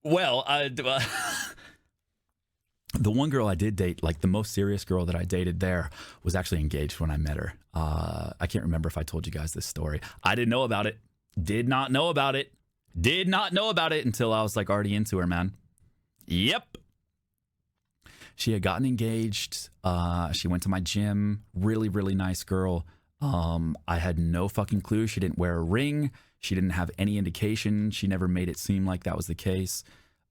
Well, the one girl I did date, like the most serious girl that I dated there, was actually engaged when I met her. I can't remember if I told you guys this story. I didn't know about it. Did not know about it. Did not know about it until I was like already into her, man. Yep. She had gotten engaged. She went to my gym. Really, really nice girl. I had no fucking clue. She didn't wear a ring. She didn't have any indication. She never made it seem like that was the case.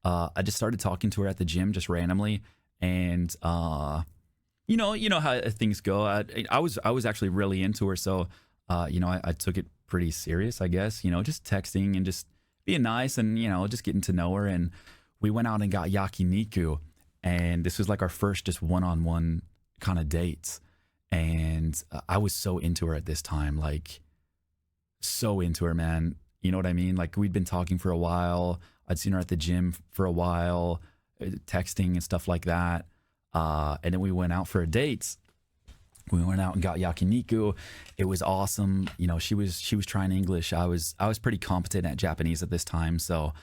I just started talking to her at the gym just randomly, and you know how things go. I was actually really into her, so I took it pretty serious, I guess. Just texting and just being nice, and just getting to know her. And we went out and got yakiniku, and this was like our first just one-on-one kind of dates. And I was so into her at this time, like so into her, man. You know what I mean? Like, we'd been talking for a while. I'd seen her at the gym for a while, texting and stuff like that. And then we went out for a date. We went out and got yakiniku. It was awesome. She was trying English. I was pretty competent at Japanese at this time. So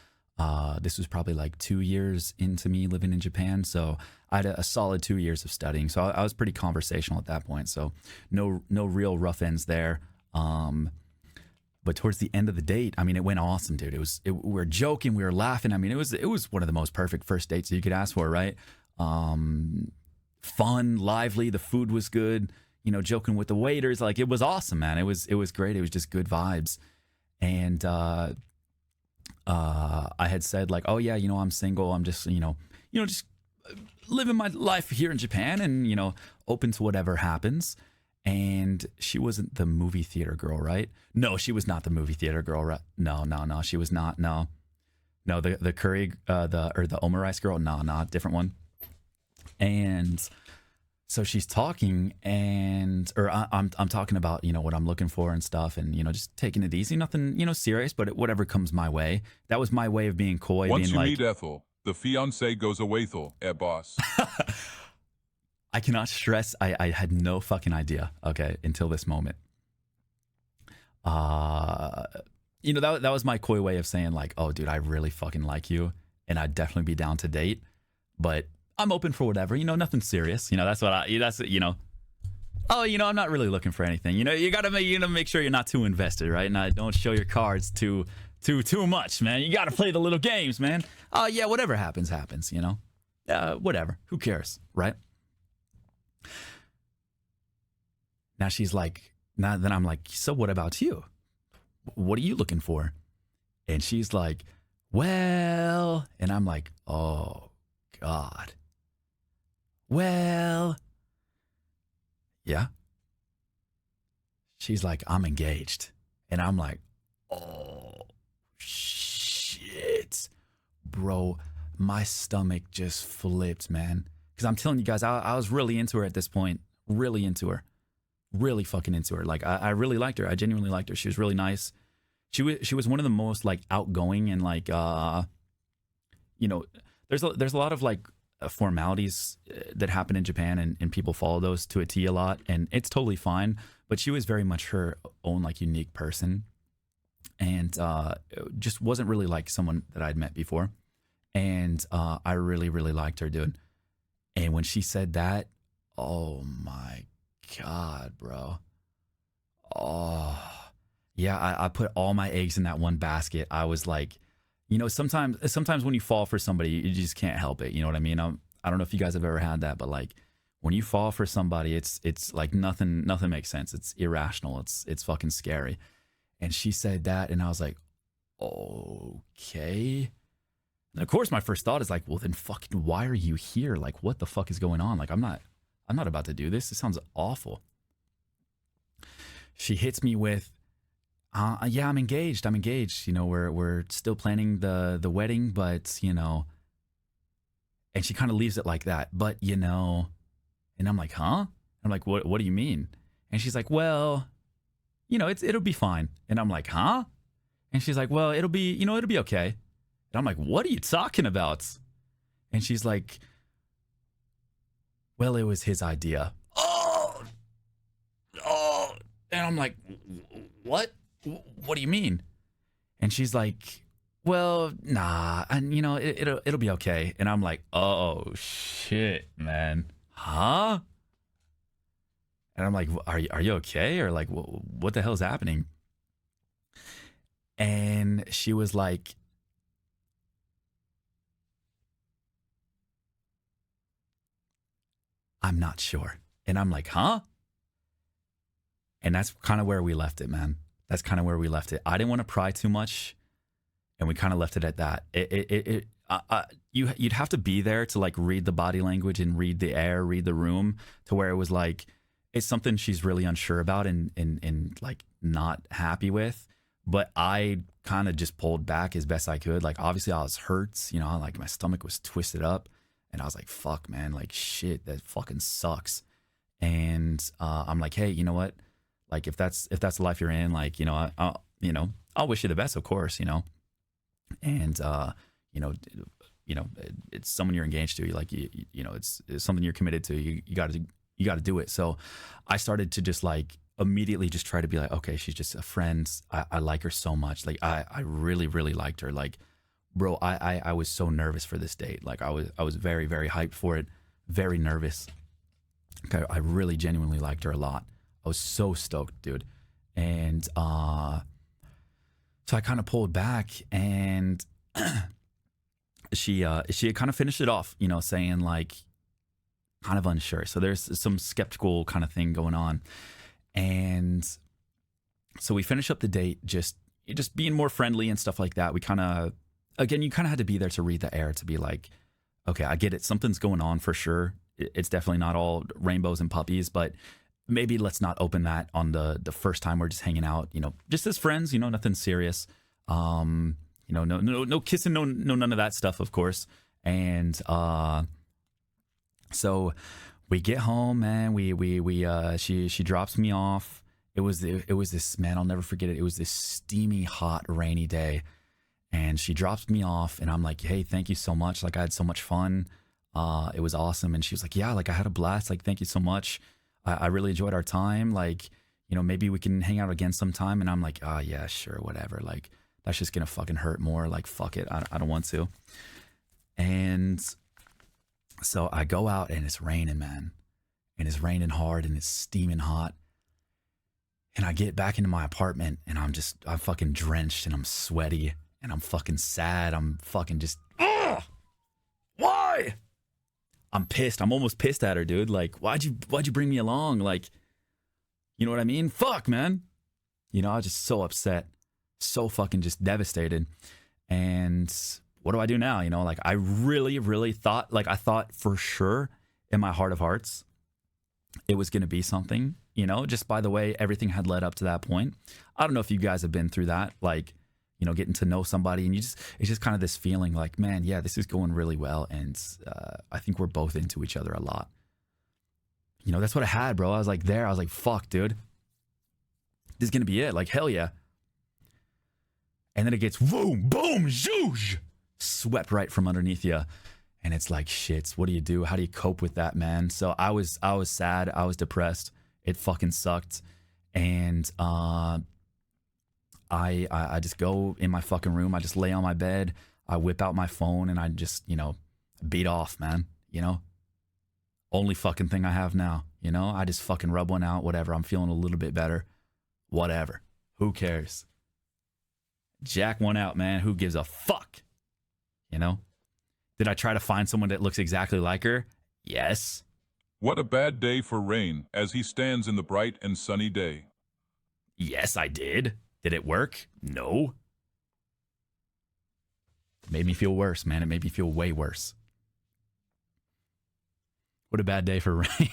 this was probably like 2 years into me living in Japan. So I had a solid 2 years of studying. So I was pretty conversational at that point. So no real rough ends there. But towards the end of the date, I mean, it went awesome, dude. We were joking, we were laughing. I mean, it was one of the most perfect first dates you could ask for, right? Fun, lively. The food was good. Joking with the waiters, like, it was awesome, man. It was great. It was just good vibes. And I had said like, oh yeah, I'm single. I'm just just living my life here in Japan, and open to whatever happens. And she wasn't the movie theater girl, right? No, she was not the movie theater girl, right? No, she was not. No, the curry, the omurice girl. No, different one. And so she's talking, I'm talking about what I'm looking for and stuff, and just taking it easy, nothing serious, but whatever comes my way. That was my way of being coy. Once being you like, meet Ethel, the fiance goes away, boss. I cannot stress, I had no fucking idea, okay, until this moment. That was my coy way of saying like, oh, dude, I really fucking like you, and I'd definitely be down to date, but I'm open for whatever, nothing serious. That's what oh, I'm not really looking for anything. You gotta make sure you're not too invested, right? And don't show your cards too much, man. You gotta play the little games, man. Oh, yeah, whatever happens, whatever. Who cares, right? Now she's like, then I'm like, so what about you? What are you looking for? And she's like, well, and I'm like, oh, God. Well, yeah. She's like, I'm engaged. And I'm like, oh, shit. Bro, my stomach just flipped, man. Because I'm telling you guys, I was really into her at this point. Really into her. Really fucking into her. Like, I really liked her. I genuinely liked her. She was really nice. She was one of the most like outgoing, and like there's a lot of like formalities that happen in Japan, and people follow those to a T a lot, and it's totally fine. But she was very much her own like unique person, and just wasn't really like someone that I'd met before. And I really, really liked her, dude. And when she said that, oh my God, bro. Oh, yeah, I put all my eggs in that one basket. I was like, sometimes when you fall for somebody, you just can't help it. You know what I mean? I don't know if you guys have ever had that, but like when you fall for somebody, it's like nothing makes sense. It's irrational. It's fucking scary. And she said that, and I was like, okay. And of course, my first thought is like, well, then fucking why are you here? Like, what the fuck is going on? Like, I'm not about to do this. This sounds awful. She hits me with, yeah, I'm engaged. We're still planning the wedding, but and she kind of leaves it like that. But and I'm like, huh? I'm like, what do you mean? And she's like, well, it'll be fine. And I'm like, huh? And she's like, well, it'll be okay. And I'm like, what are you talking about? And she's like, well, it was his idea. Oh, and I'm like, what? What do you mean? And she's like, well, nah, and you know, it'll be okay. And I'm like, oh shit, man, huh? And I'm like, are you okay? Or like, what the hell's happening? And she was like, I'm not sure. And I'm like, huh? And that's kind of where we left it, man. That's kind of where we left it. I didn't want to pry too much, and we kind of left it at that. You'd have to be there to like read the body language and read the air, read the room, to where it was like it's something she's really unsure about and like not happy with. But I kind of just pulled back as best I could. Like obviously I was hurt, you know, like my stomach was twisted up, and I was like, fuck, man, like shit, that fucking sucks. And I'm like, hey, you know what? Like if that's the life you're in, like, you know, I'll wish you the best, of course, you know. And you know, it's someone you're engaged to. You like, you know, it's something you're committed to. You got to do it. So I started to just like immediately just try to be like, okay, she's just a friend. I like her so much. Like I really, really liked her. Like, bro, I was so nervous for this date. Like I was very, very hyped for it. Very nervous. Okay, I really genuinely liked her a lot. I was so stoked, dude. And so I kind of pulled back, and she had kind of finished it off, you know, saying like kind of unsure. So there's some skeptical kind of thing going on. And so we finish up the date just being more friendly and stuff like that. We kind of, again, you kind of had to be there to read the air, to be like, okay, I get it. Something's going on for sure. It's definitely not all rainbows and puppies, but maybe let's not open that on the first time we're just hanging out, you know, just as friends, you know, nothing serious. You know, no kissing, no none of that stuff, of course. And so we get home, man. She drops me off. It was this, man, I'll never forget it. It was this steamy, hot, rainy day, and she drops me off, and I'm like, hey, thank you so much. Like I had so much fun. It was awesome. And she was like, yeah, like I had a blast. Like, thank you so much. I really enjoyed our time. Like, you know, maybe we can hang out again sometime. And I'm like, oh yeah, sure, whatever. Like, that's just gonna fucking hurt more. Like, fuck it. I don't want to. And so I go out, and it's raining, man. And it's raining hard, and it's steaming hot. And I get back into my apartment, and I'm fucking drenched, and I'm sweaty, and I'm fucking sad. I'm fucking just, ugh! Why? I'm pissed. I'm almost pissed at her, dude. Like, why'd you bring me along? Like, you know what I mean? Fuck, man. You know, I was just so upset, so fucking just devastated. And what do I do now? You know, like I really, really thought, like I thought for sure in my heart of hearts, it was going to be something, you know, just by the way everything had led up to that point. I don't know if you guys have been through that, like, you know, getting to know somebody, and it's just kind of this feeling like, man, yeah, this is going really well. And I think we're both into each other a lot. You know, that's what I had, bro. I was like, fuck, dude, this is going to be it. Like, hell yeah. And then it gets boom, boom, zhoosh, swept right from underneath you. And it's like, shit, what do you do? How do you cope with that, man? So I was sad. I was depressed. It fucking sucked. And I just go in my fucking room. I just lay on my bed. I whip out my phone, and I just, you know, beat off, man. You know, only fucking thing I have now. You know, I just fucking rub one out, whatever. I'm feeling a little bit better. Whatever. Who cares? Jack one out, man. Who gives a fuck? You know? Did I try to find someone that looks exactly like her? Yes. What a bad day for Rain as he stands in the bright and sunny day. Yes, I did. Did it work? No. It made me feel worse, man. It made me feel way worse. What a bad day for Rain.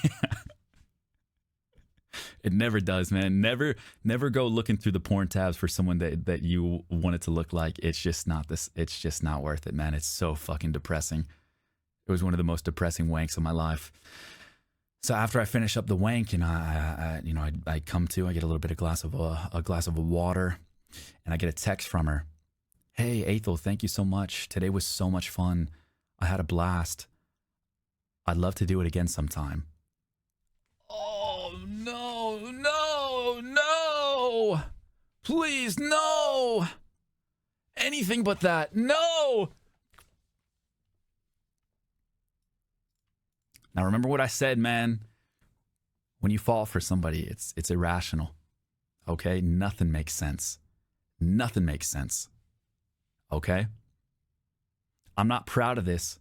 It never does, man. Never go looking through the porn tabs for someone that you want it to look like. It's just not this. It's just not worth it, man. It's so fucking depressing. It was one of the most depressing wanks of my life. So after I finish up the wank, and I come to, I get a little bit of a glass of water, and I get a text from her. Hey, Aethel, thank you so much. Today was so much fun. I had a blast. I'd love to do it again sometime. Oh, no. Please, no. Anything but that. No. Now remember what I said, man. When you fall for somebody, it's irrational. Okay? Nothing makes sense. Nothing makes sense. Okay? I'm not proud of this,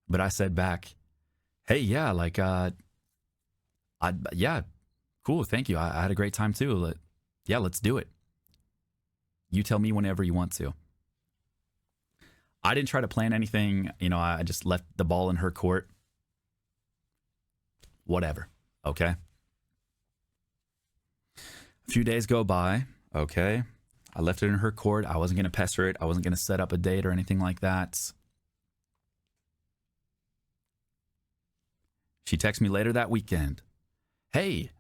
but I said back, hey, yeah, like, yeah, cool, thank you. I had a great time too. Yeah, let's do it. You tell me whenever you want to. I didn't try to plan anything. You know, I just left the ball in her court. Whatever. Okay. A few days go by. Okay. I left it in her court. I wasn't going to pester it. I wasn't going to set up a date or anything like that. She texted me later that weekend. Hey,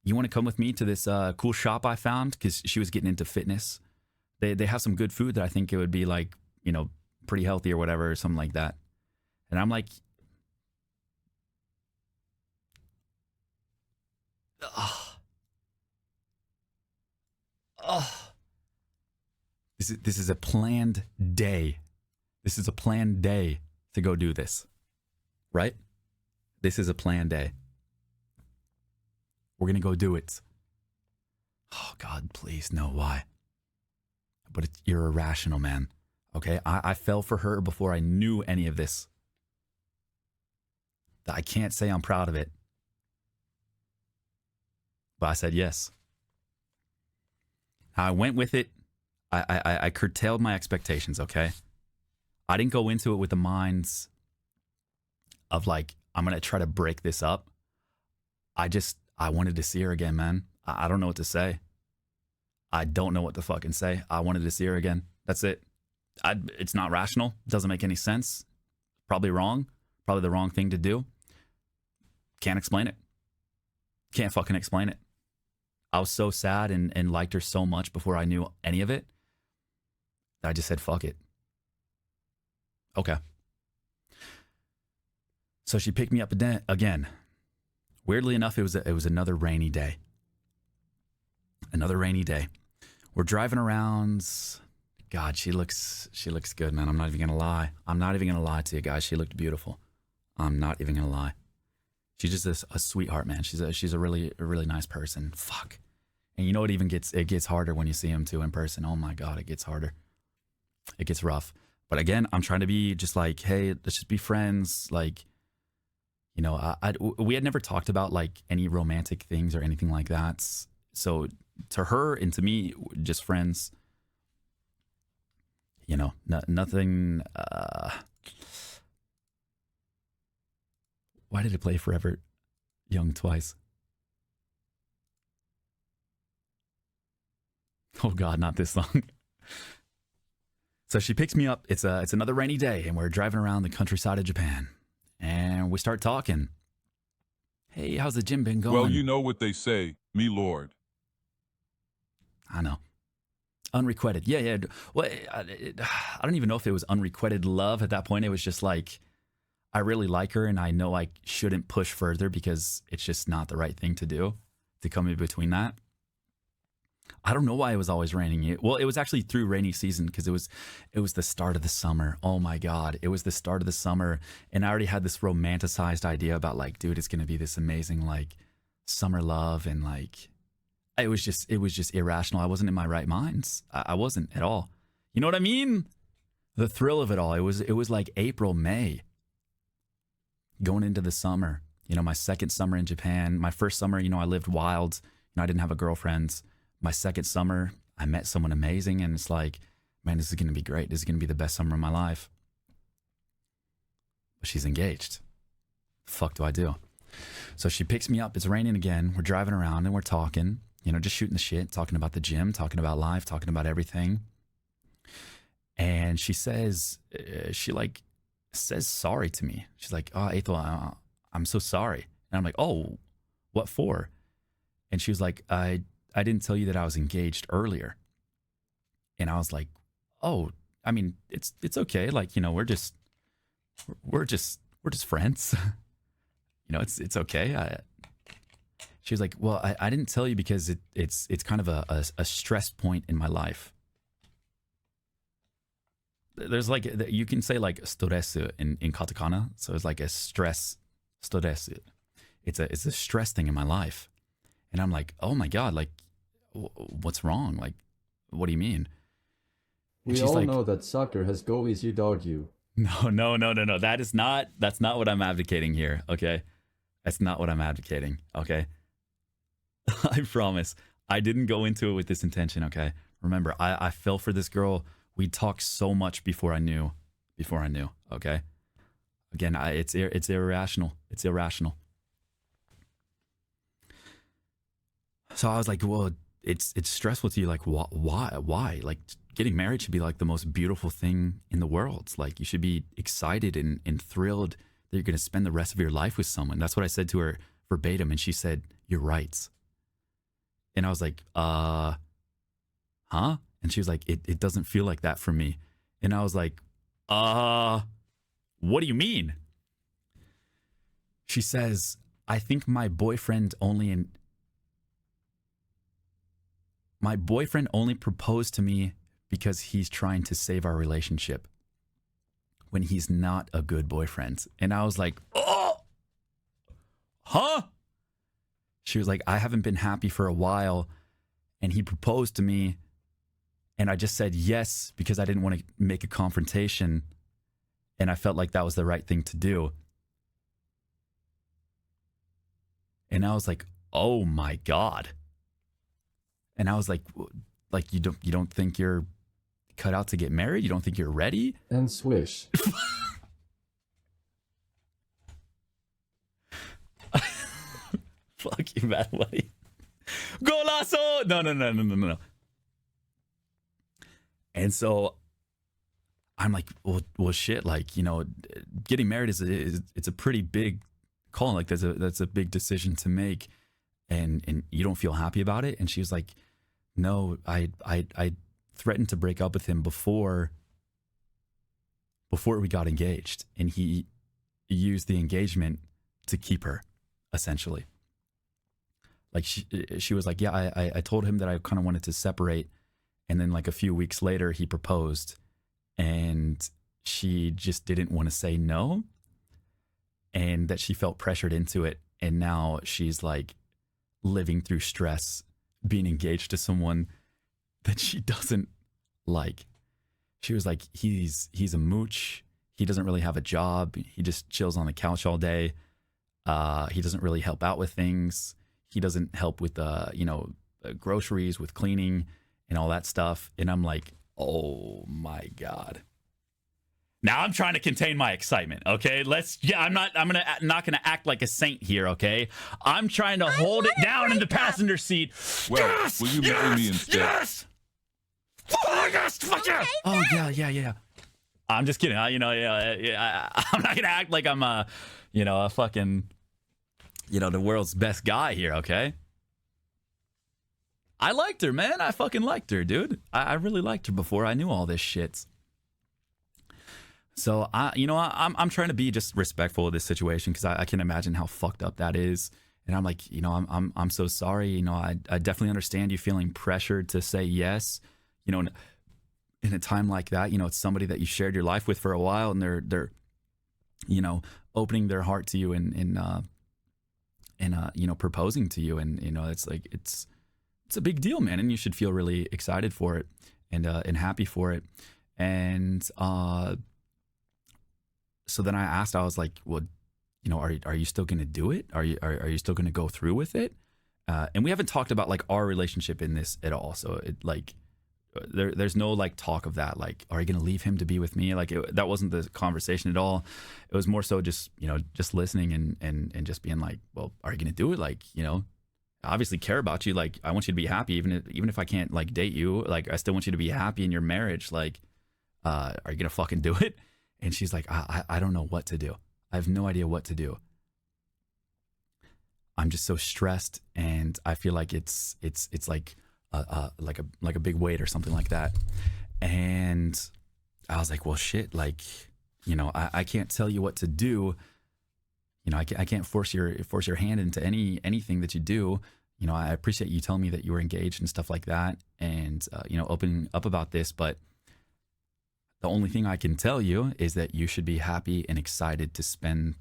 you want to come with me to this cool shop I found? Because she was getting into fitness. They have some good food that I think it would be like, you know, pretty healthy or whatever, or something like that. And I'm like, This is a planned day. This is a planned day to go do this. Right? This is a planned day. We're going to go do it. Oh, God, please, no, why? But you're irrational, man. Okay? I fell for her before I knew any of this. I can't say I'm proud of it. But I said yes. I went with it. I curtailed my expectations, okay? I didn't go into it with the minds of like, I'm going to try to break this up. I wanted to see her again, man. I don't know what to say. I don't know what to fucking say. I wanted to see her again. That's it. It's not rational. Doesn't make any sense. Probably wrong. Probably the wrong thing to do. Can't explain it. Can't fucking explain it. I was so sad and liked her so much before I knew any of it that I just said, fuck it. Okay. So she picked me up again. Weirdly enough, it was another rainy day. Another rainy day. We're driving around. God, she looks good, man. I'm not even gonna lie. I'm not even gonna lie to you guys. She looked beautiful. I'm not even gonna lie. She's just a sweetheart, man. She's a really nice person. Fuck. And you know it gets harder when you see him too in person. Oh my God, it gets harder. It gets rough. But again, I'm trying to be just like, hey, let's just be friends. Like, you know, we had never talked about like any romantic things or anything like that. So to her and to me, just friends. You know, nothing. Why did it play Forever Young twice? Oh God, not this song. So she picks me up. It's another rainy day, and we're driving around the countryside of Japan, and we start talking. Hey, how's the gym been going? Well, you know what they say, me lord. I know. Unrequited. Yeah. Well, I don't even know if it was unrequited love at that point. It was just like, I really like her, and I know I shouldn't push further because it's just not the right thing to do to come in between that. I don't know why it was always raining. Well, it was actually through rainy season because it was the start of the summer. Oh my God. It was the start of the summer. And I already had this romanticized idea about like, dude, it's going to be this amazing like summer love. And like, it was just irrational. I wasn't in my right minds. I wasn't at all. You know what I mean? The thrill of it all. It was like April, May going into the summer, you know, my second summer in Japan, my first summer, you know, I lived wild. You know, I didn't have a girlfriend. My second summer, I met someone amazing, and it's like, man, this is going to be great. This is going to be the best summer of my life. But she's engaged. The fuck do I do? So she picks me up. It's raining again. We're driving around and we're talking, you know, just shooting the shit, talking about the gym, talking about life, talking about everything. And she says, says sorry to me. She's like, oh, Aethel, I'm so sorry. And I'm like, oh, what for? And she was like, I didn't tell you that I was engaged earlier. And I was like, oh, I mean, it's okay. Like, you know, we're just friends. You know, it's okay. She was like, well, I didn't tell you because it's kind of a stress point in my life. there's like, you can say like stress in katakana. So it's like a stress, stress. It's a stress thing in my life. And I'm like, oh my God, like, what's wrong? Like, what do you mean? And We she's all like, know that soccer has goalies you'd argue. no. That's not what I'm advocating here. Okay. That's not what I'm advocating. Okay. I promise. I didn't go into it with this intention. Okay. Remember, I fell for this girl. We talked so much before I knew. Okay. Again, it's irrational. It's irrational. So I was like, well, it's stressful to you. Like, why? Like, getting married should be like the most beautiful thing in the world. Like, you should be excited and thrilled that you're going to spend the rest of your life with someone. That's what I said to her verbatim. And she said, you're right. And I was like, huh? And she was like, it doesn't feel like that for me. And I was like, what do you mean? She says, I think my boyfriend only proposed to me because he's trying to save our relationship when he's not a good boyfriend. And I was like, oh, huh? She was like, I haven't been happy for a while, and he proposed to me, and I just said yes because I didn't want to make a confrontation, and I felt like that was the right thing to do. And I was like, oh my God. And I was like you don't think you're cut out to get married? You don't think you're ready? And swish. Fuck you, bad buddy. Golazo! No. And so I'm like, well, shit. Like, you know, getting married is it's a pretty big call. Like, that's a big decision to make, and you don't feel happy about it. And she was like, no, I threatened to break up with him before we got engaged, and he used the engagement to keep her, essentially. Like, she was like, yeah, I told him that I kind of wanted to separate, and then like a few weeks later he proposed, and she just didn't want to say no, and that she felt pressured into it, and now she's like living through stress being engaged to someone that she doesn't like. She was like, he's a mooch. He doesn't really have a job. He just chills on the couch all day. He doesn't really help out with things. He doesn't help with groceries, with cleaning and all that stuff. And I'm like, oh my God. Now I'm trying to contain my excitement, okay? I'm not gonna act like a saint here, okay? I'm trying to hold it down in the passenger seat. Well, yes, will you marry me instead? Yes! Oh, yes, fuck yeah! Oh, yeah. I'm just kidding. I'm not gonna act like I'm a fucking, the world's best guy here, okay? I liked her, man. I fucking liked her, dude. I really liked her before I knew all this shit. So I'm trying to be just respectful of this situation because I can imagine how fucked up that is. And I'm like, I'm so sorry. I definitely understand you feeling pressured to say yes. In a time like that, it's somebody that you shared your life with for a while, and they're opening their heart to you and proposing to you, and it's like it's a big deal, man, and you should feel really excited for it and happy for it. And so then I asked, I was like, well, are you still going to do it? Are you still going to go through with it? And we haven't talked about like our relationship in this at all. So there's no like talk of that. Like, are you going to leave him to be with me? Like that wasn't the conversation at all. It was more so just listening and just being like, well, are you going to do it? Like, I obviously care about you. Like, I want you to be happy. Even if I can't like date you, like I still want you to be happy in your marriage. Like, are you going to fucking do it? And she's like, I don't know what to do. I have no idea what to do. I'm just so stressed, and I feel like it's like a big weight or something like that. And I was like, well, shit, like, I can't tell you what to do. I can't force your hand into anything that you do. I appreciate you telling me that you were engaged and stuff like that, and opening up about this, but The only thing I can tell you is that you should be happy and excited to spend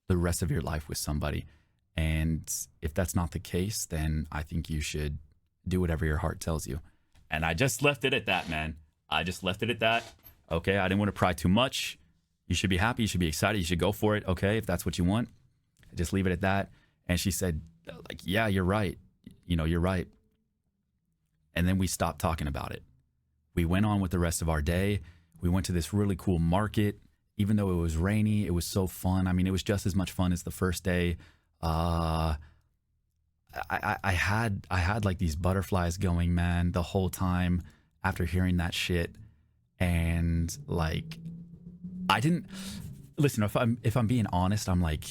the rest of your life with somebody. And if that's not the case, then I think you should do whatever your heart tells you. And I just left it at that, man. I just left it at that. Okay, I didn't want to pry too much. You should be happy. You should be excited. You should go for it. Okay, if that's what you want, just leave it at that. And she said, like, yeah, you're right. You know, you're right. And then we stopped talking about it. We went on with the rest of our day. We went to this really cool market. Even though it was rainy, it was so fun. I mean, it was just as much fun as the first day. I had like these butterflies going, man, the whole time after hearing that shit. And like, I didn't listen. If I'm being honest, I'm like,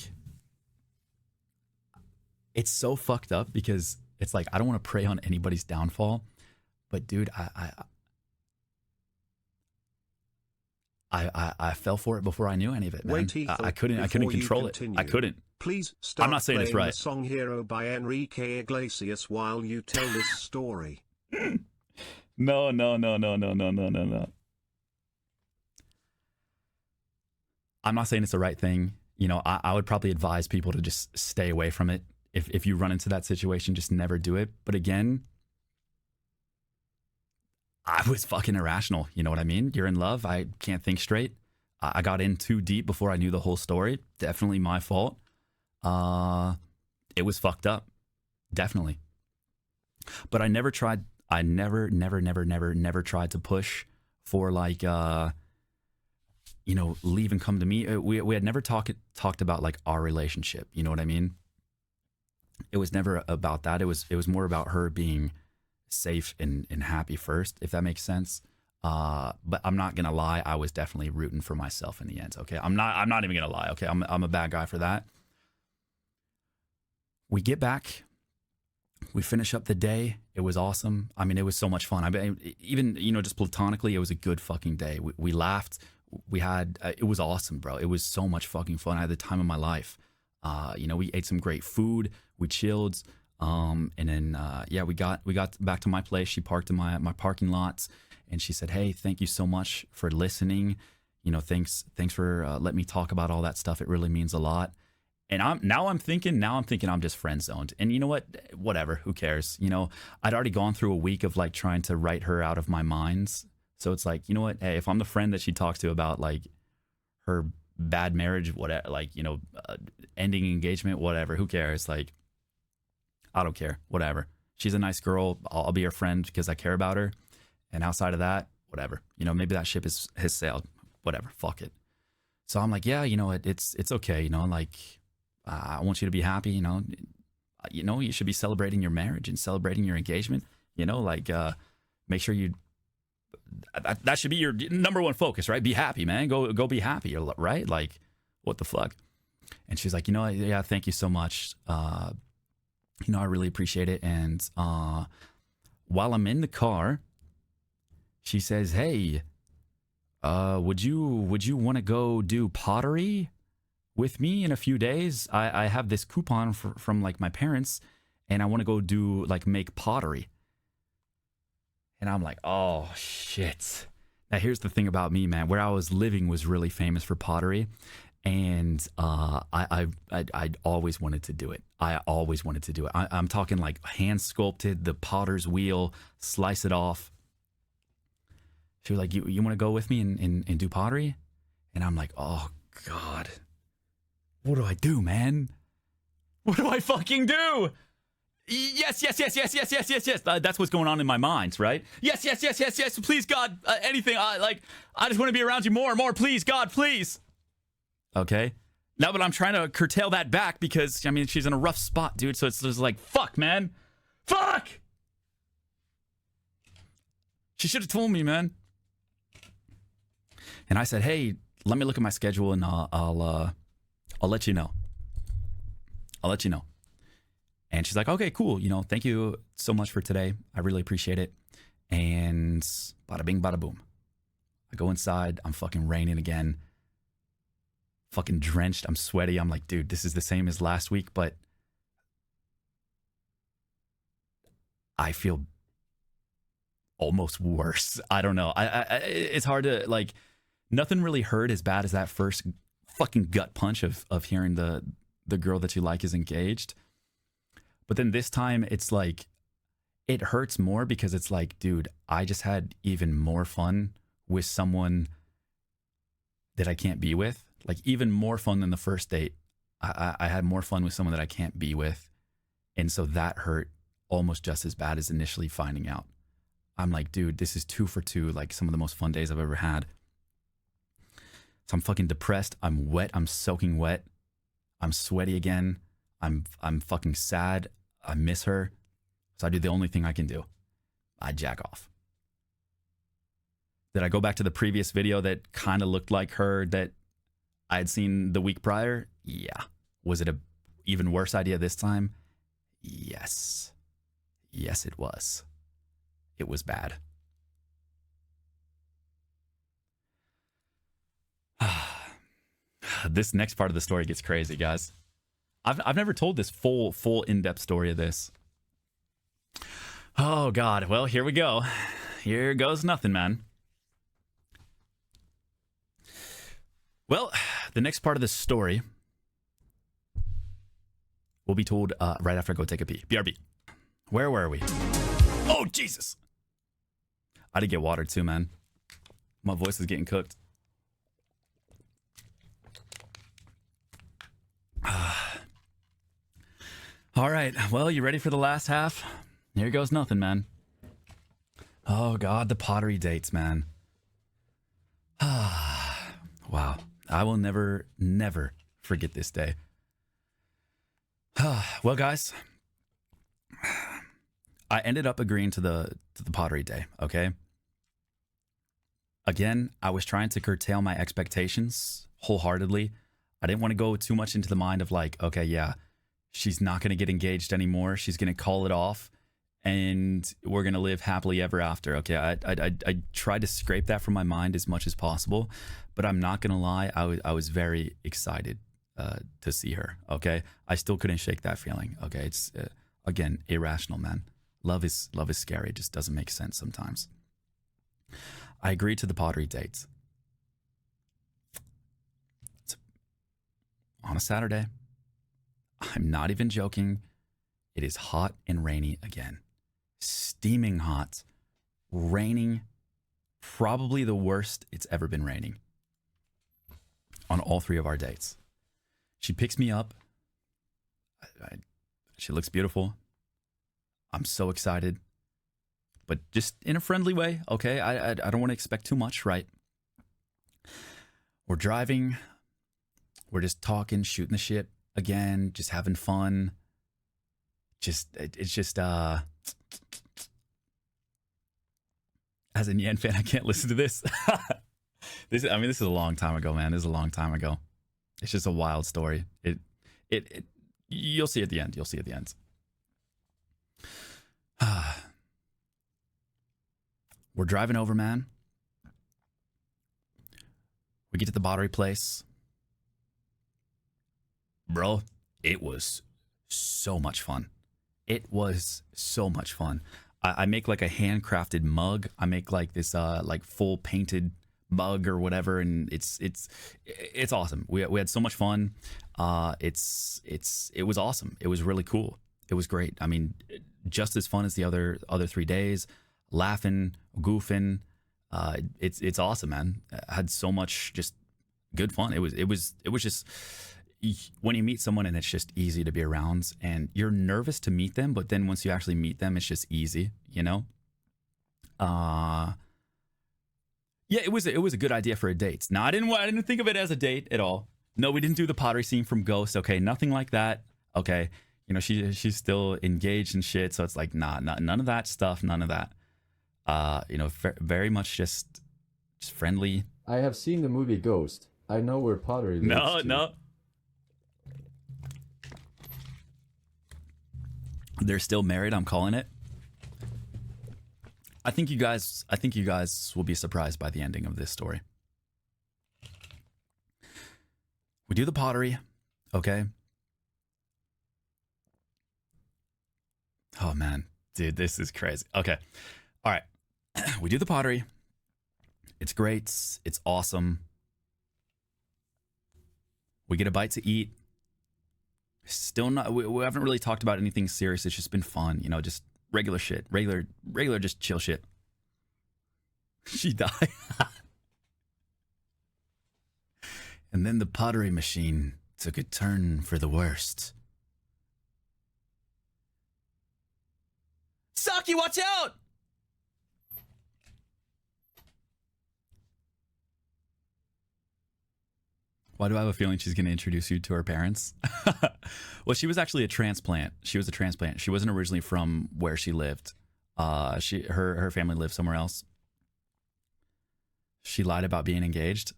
it's so fucked up because it's like, I don't want to prey on anybody's downfall, but dude, I fell for it before I knew any of it, man. I couldn't control it. I couldn't. Please start I'm not saying it's playing right. the song Hero by Enrique Iglesias while you tell this story. No. I'm not saying it's the right thing. You know, I would probably advise people to just stay away from it. If you run into that situation, just never do it. But again, I was fucking irrational. You know what I mean? You're in love. I can't think straight. I got in too deep before I knew the whole story. Definitely my fault. It was fucked up. Definitely. But I never tried. I never tried to push for like, you know, leave and come to me. We had never talked about like our relationship. You know what I mean? It was never about that. It was more about her being safe and happy first, if that makes sense. But I'm not gonna lie, I was definitely rooting for myself in the end. Okay, I'm not even gonna lie. Okay, I'm a bad guy for that. We get back, we finish up the day. It was awesome. I mean, it was so much fun. I mean, even, you know, just platonically, it was a good fucking day. We laughed. We had it was awesome, bro. It was so much fucking fun. I had the time of my life. You know, we ate some great food. We chilled. And then yeah, we got back to my place. She parked in my parking lots, and she said, "Hey, thank you so much for listening. You know, thanks for letting me talk about all that stuff. It really means a lot." And I'm thinking I'm just friend zoned. And you know what? Whatever. Who cares? You know, I'd already gone through a week of like trying to write her out of my mind. So it's like, you know what? Hey, if I'm the friend that she talks to about like her bad marriage, whatever, like, you know, ending engagement, whatever. Who cares? Like, I don't care. Whatever. She's a nice girl. I'll be her friend because I care about her. And outside of that, whatever. You know, maybe that ship has sailed. Whatever. Fuck it. So I'm like, yeah, you know, it's okay. You know, like, I want you to be happy. You know, you should be celebrating your marriage and celebrating your engagement. You know, like, make sure you. That should be your number one focus, right? Be happy, man. Go be happy, right? Like, what the fuck? And she's like, you know, yeah, thank you so much. You know, I really appreciate it. And while I'm in the car, she says, "Hey, would you want to go do pottery with me in a few days? I have this coupon from like my parents, and I want to go do like make pottery." And I'm like, oh shit. Now here's the thing about me, man. Where I was living was really famous for pottery, and I always wanted to do it. I always wanted to do it. I'm talking like hand sculpted, the potter's wheel, slice it off. She was like, you want to go with me and do pottery? And I'm like, oh God, what do I do, man? What do I fucking do? Yes. That's what's going on in my mind, right? Yes. Please, God, anything. I just want to be around you more and more. Please, God, please. Okay. Now, but I'm trying to curtail that back because, I mean, she's in a rough spot, dude. So it's just like, fuck, man. Fuck. She should have told me, man. And I said, hey, let me look at my schedule and I'll let you know. I'll let you know. And she's like, okay, cool. You know, thank you so much for today. I really appreciate it. And bada bing, bada boom. I go inside. I'm fucking raining again. Fucking drenched. I'm sweaty. I'm like, dude, this is the same as last week, but I feel almost worse. I don't know. It's hard to like, nothing really hurt as bad as that first fucking gut punch of hearing the girl that you like is engaged. But then this time it's like, it hurts more because it's like, dude, I just had even more fun with someone that I can't be with. Like, even more fun than the first date. I had more fun with someone that I can't be with. And so that hurt almost just as bad as initially finding out. I'm like, dude, this is 2 for 2, like some of the most fun days I've ever had. So I'm fucking depressed. I'm wet. I'm soaking wet. I'm sweaty again. I'm fucking sad. I miss her. So I do the only thing I can do. I jack off. Did I go back to the previous video that kind of looked like her that I had seen the week prior? Yeah. Was it a even worse idea this time? Yes. Yes, it was. It was bad. This next part of the story gets crazy, guys. I've never told this full in-depth story of this. Oh God. Well, here we go. Here goes nothing, man. Well, the next part of this story will be told right after I go take a pee. BRB. Where were we? Oh, Jesus. I did get water too, man. My voice is getting cooked. All right. Well, you ready for the last half? Here goes nothing, man. Oh, God, the pottery dates, man. Wow. I will never forget this day. Well, guys, I ended up agreeing to the pottery day, okay? Again, I was trying to curtail my expectations wholeheartedly. I didn't want to go too much into the mind of like, okay, yeah, she's not going to get engaged anymore. She's going to call it off and we're going to live happily ever after. Okay, I tried to scrape that from my mind as much as possible, but I'm not going to lie. I was very excited to see her. Okay, I still couldn't shake that feeling. Okay, it's again irrational, man. Love is scary. It just doesn't make sense sometimes. I agreed to the pottery dates. It's on a Saturday. I'm not even joking. It is hot and rainy again. Steaming hot. Raining. Probably the worst it's ever been raining. On all 3 of our dates. She picks me up. She looks beautiful. I'm so excited. But just in a friendly way, okay? I don't want to expect too much, right? We're driving. We're just talking, shooting the shit again, just having fun. It's just as a Yan fan, I can't listen to this. This is a long time ago, man. This is a long time ago. It's just a wild story. It you'll see at the end. You'll see at the end. We're driving over, man. We get to the pottery place. Bro, it was so much fun. It was so much fun. I make like a handcrafted mug. I make like this like full painted mug or whatever, and it's awesome. We had so much fun. It was awesome. It was really cool. It was great. I mean, just as fun as the other 3 days. Laughing, goofing. It's awesome, man. I had so much just good fun. It was just when you meet someone and it's just easy to be around and you're nervous to meet them, but then once you actually meet them, it's just easy, you know? Yeah, it was a good idea for a date. Now, I didn't think of it as a date at all. No, we didn't do the pottery scene from Ghost. Okay, nothing like that. Okay, you know, she's still engaged and shit, so it's like, nah, none of that stuff, none of that. You know, very much just friendly. I have seen the movie Ghost. I know where pottery leads to. No. They're still married. I'm calling it. I think you guys will be surprised by the ending of this story. We do the pottery, okay? Oh man, dude, this is crazy. Okay. All right. We do the pottery. It's great. It's awesome. We get a bite to eat. Still not, we haven't really talked about anything serious. It's just been fun, you know, just regular shit, regular, just chill shit. She died. And then the pottery machine took a turn for the worst. Saki, watch out! Why do I have a feeling she's going to introduce you to her parents? Well, she was actually a transplant. She was a transplant. She wasn't originally from where she lived. Her family lived somewhere else. She lied about being engaged.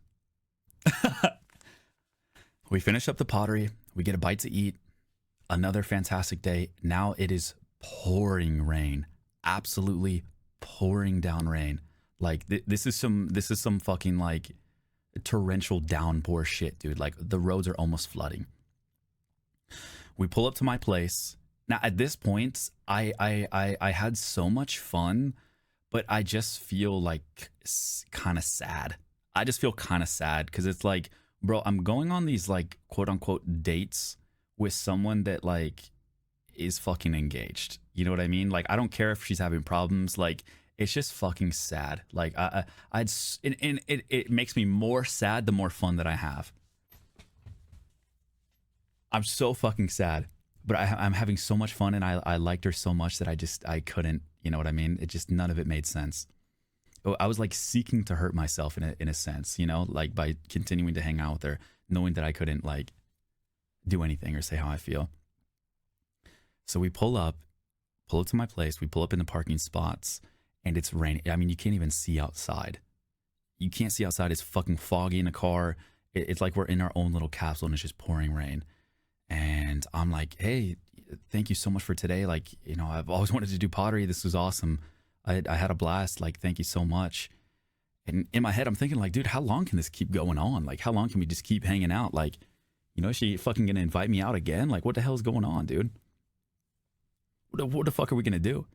We finish up the pottery. We get a bite to eat. Another fantastic day. Now it is pouring rain. Absolutely pouring down rain. Like this is some fucking like torrential downpour shit, dude. Like the roads are almost flooding. We pull up to my place. Now at this point, I had so much fun, but I just feel like kind of sad. I just feel kind of sad because it's like, bro, I'm going on these like quote unquote dates with someone that like is fucking engaged. You know what I mean? Like I don't care if she's having problems. Like it's just fucking sad. Like it makes me more sad the more fun that I have. I'm so fucking sad, but I'm having so much fun, and I liked her so much that I couldn't. You know what I mean? It just, none of it made sense. I was like seeking to hurt myself in a sense, you know, like by continuing to hang out with her, knowing that I couldn't like do anything or say how I feel. So we pull up to my place. We pull up in the parking spots, and it's raining. I mean, you can't even see outside. You can't see outside. It's fucking foggy in the car. It's like we're in our own little capsule, and it's just pouring rain. And I'm like, hey, thank you so much for today. Like, you know, I've always wanted to do pottery. This was awesome. I had a blast. Like, thank you so much. And in my head, I'm thinking like, dude, how long can this keep going on? Like, how long can we just keep hanging out? Like, you know, is she fucking gonna invite me out again? Like, what the hell is going on, dude? What the fuck are we gonna do?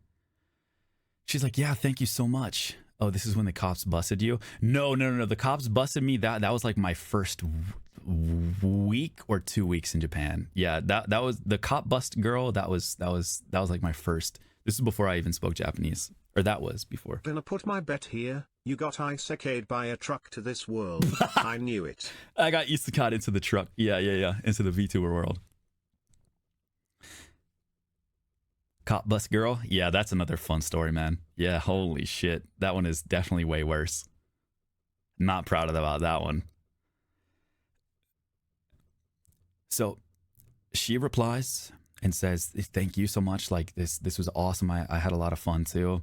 She's like, yeah, thank you so much. Oh, this is when the cops busted you? No. The cops busted me. That was like my first week or 2 weeks in Japan. Yeah, that was the cop bust girl. That was like my first. This is before I even spoke Japanese, or that was before. Gonna put my bet here. You got isekai'd by a truck to this world. I knew it. I got isekai'd into the truck. Yeah, into the VTuber world. Cop bus girl? Yeah, that's another fun story, man. Yeah, holy shit. That one is definitely way worse. Not proud about that one. So she replies and says, thank you so much. Like this was awesome. I had a lot of fun too.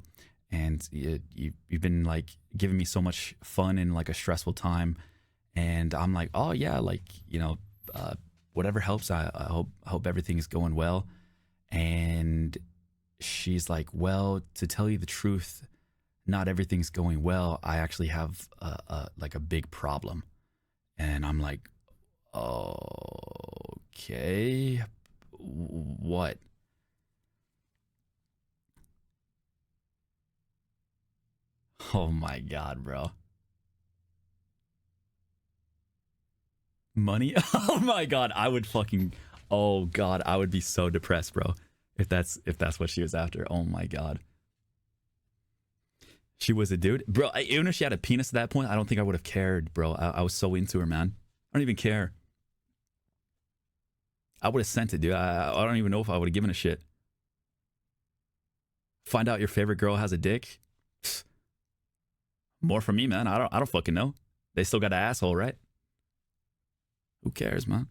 And you've been like giving me so much fun in like a stressful time. And I'm like, oh yeah, like, you know, whatever helps. I hope everything is going well. And she's like, well, to tell you the truth, not everything's going well. I actually have like a big problem. And I'm like, okay, what? Oh my God, bro. Money? Oh my God, I would fucking, oh God, I would be so depressed, bro. If that's what she was after. Oh my God. She was a dude. Bro, even if she had a penis at that point, I don't think I would have cared, bro. I was so into her, man. I don't even care. I would have sent it, dude. I don't even know if I would have given a shit. Find out your favorite girl has a dick? More for me, man. I don't fucking know. They still got an asshole, right? Who cares, man?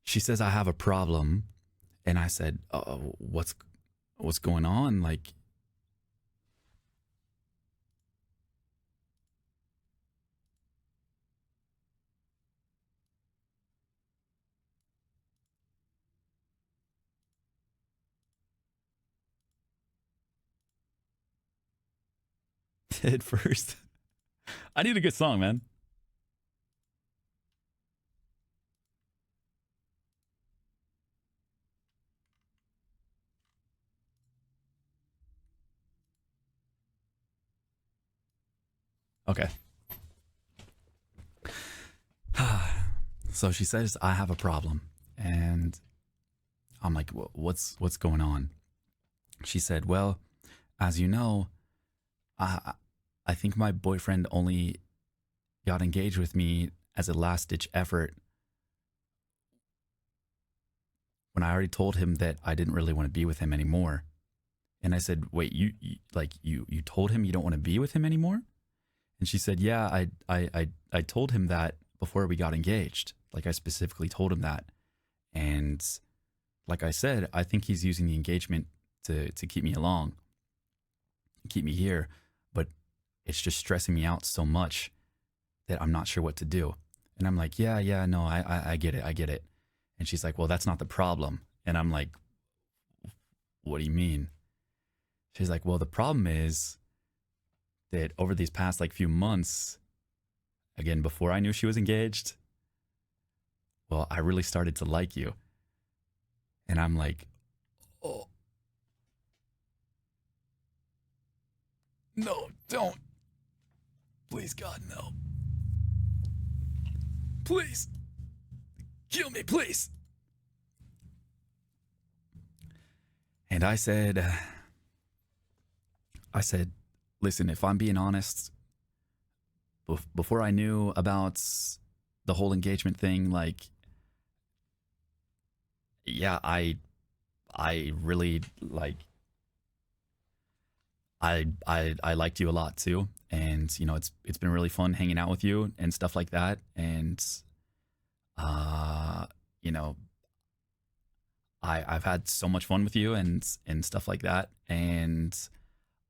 She says, I have a problem. And I said, what's going on? Like, at first, I need a good song, man. Okay. So she says, I have a problem. And I'm like, what's going on? She said, well, as you know, I think my boyfriend only got engaged with me as a last-ditch effort when I already told him that I didn't really want to be with him anymore. And I said, wait, you told him you don't want to be with him anymore? And she said, yeah, I told him that before we got engaged. Like, I specifically told him that. And like I said, I think he's using the engagement to keep me along, keep me here. But it's just stressing me out so much that I'm not sure what to do. And I'm like, yeah, no, I get it. And she's like, well, that's not the problem. And I'm like, what do you mean? She's like, well, the problem is that over these past like few months, again, before I knew she was engaged, well, I really started to like you. And I'm like, oh, no, don't. Please, God, no. Please. Kill me, please. And I said, listen, if I'm being honest, before I knew about the whole engagement thing, like, yeah, I really like, I liked you a lot too. And, you know, it's been really fun hanging out with you and stuff like that. And, you know, I've had so much fun with you and stuff like that. And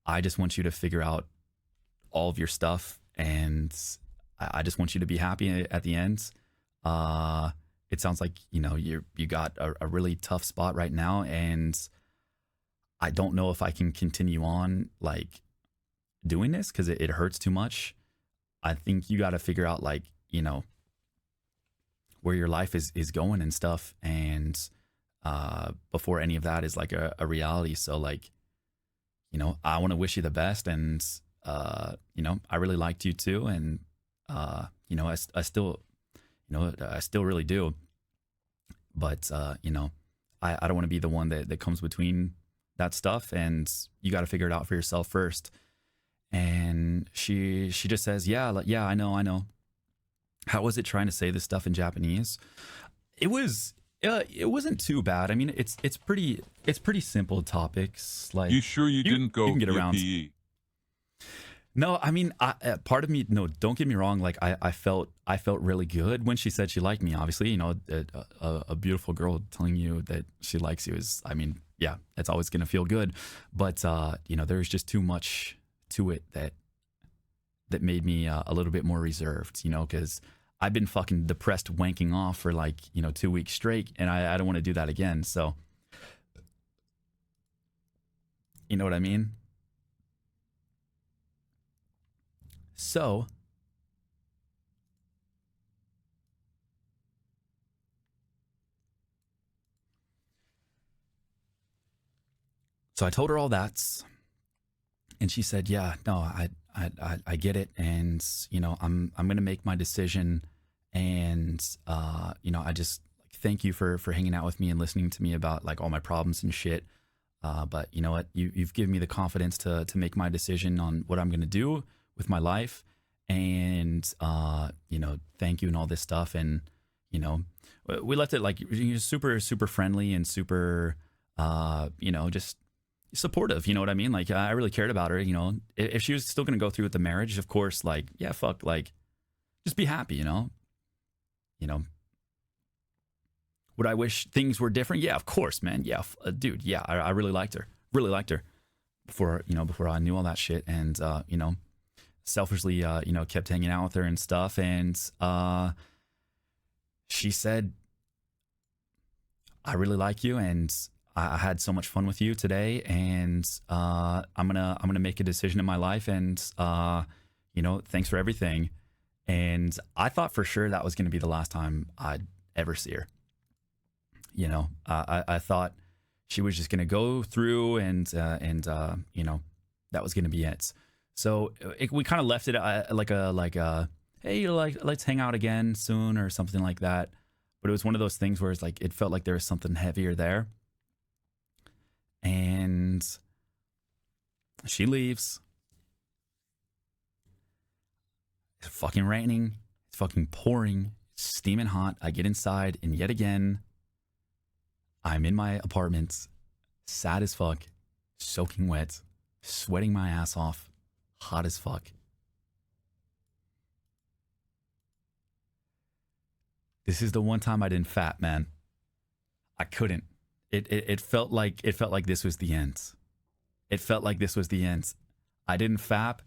I just want you to figure out all of your stuff. And I just want you to be happy at the end. It sounds like, you know, you got a really tough spot right now. And I don't know if I can continue on like doing this because it hurts too much. I think you got to figure out like, you know, where your life is going and stuff. And before any of that is like a reality. So like, you know, I want to wish you the best. And, you know, I really liked you too. And, you know, I still, you know, I still really do. But, you know, I don't want to be the one that comes between that stuff. And you got to figure it out for yourself first. And she just says, yeah, I know. How was it trying to say this stuff in Japanese? It wasn't too bad. I mean, it's pretty simple topics. Like, You sure you didn't go you can get around. PE? No, I mean, part of me, no, don't get me wrong. Like I felt really good when she said she liked me. Obviously, you know, a beautiful girl telling you that she likes you is, I mean, yeah, it's always going to feel good. But, you know, there's just too much to it that made me a little bit more reserved, you know, because I've been fucking depressed wanking off for like, you know, 2 weeks straight. And I don't want to do that again. So, you know what I mean? So I told her all that, and she said, "Yeah, no, I get it, and you know, I'm gonna make my decision, and you know, I just like, thank you for hanging out with me and listening to me about like all my problems and shit. But you know what, you've given me the confidence to make my decision on what I'm gonna do with my life, and you know, thank you and all this stuff, and you know, we left it like super friendly and super, you know, just supportive, you know what I mean? Like I really cared about her, you know. If she was still gonna go through with the marriage, of course, like yeah, fuck, like just be happy, you know. Would I wish things were different? Yeah, of course, man. Yeah, dude. Yeah, I really liked her. Really liked her before I knew all that shit, and you know, selfishly, you know, kept hanging out with her and stuff. And she said, "I really like you, and I had so much fun with you today, and I'm gonna make a decision in my life, and you know, thanks for everything." And I thought for sure that was gonna be the last time I'd ever see her. You know, I thought she was just gonna go through, and you know, that was gonna be it. So we kind of left it like a hey, like let's hang out again soon or something like that. But it was one of those things where it's like it felt like there was something heavier there. And she leaves. It's fucking raining. It's fucking pouring. It's steaming hot. I get inside, and yet again, I'm in my apartment, sad as fuck, soaking wet, sweating my ass off, hot as fuck. This is the one time I didn't fap, man. I couldn't. It felt like this was the end. It felt like this was the end. I didn't fap.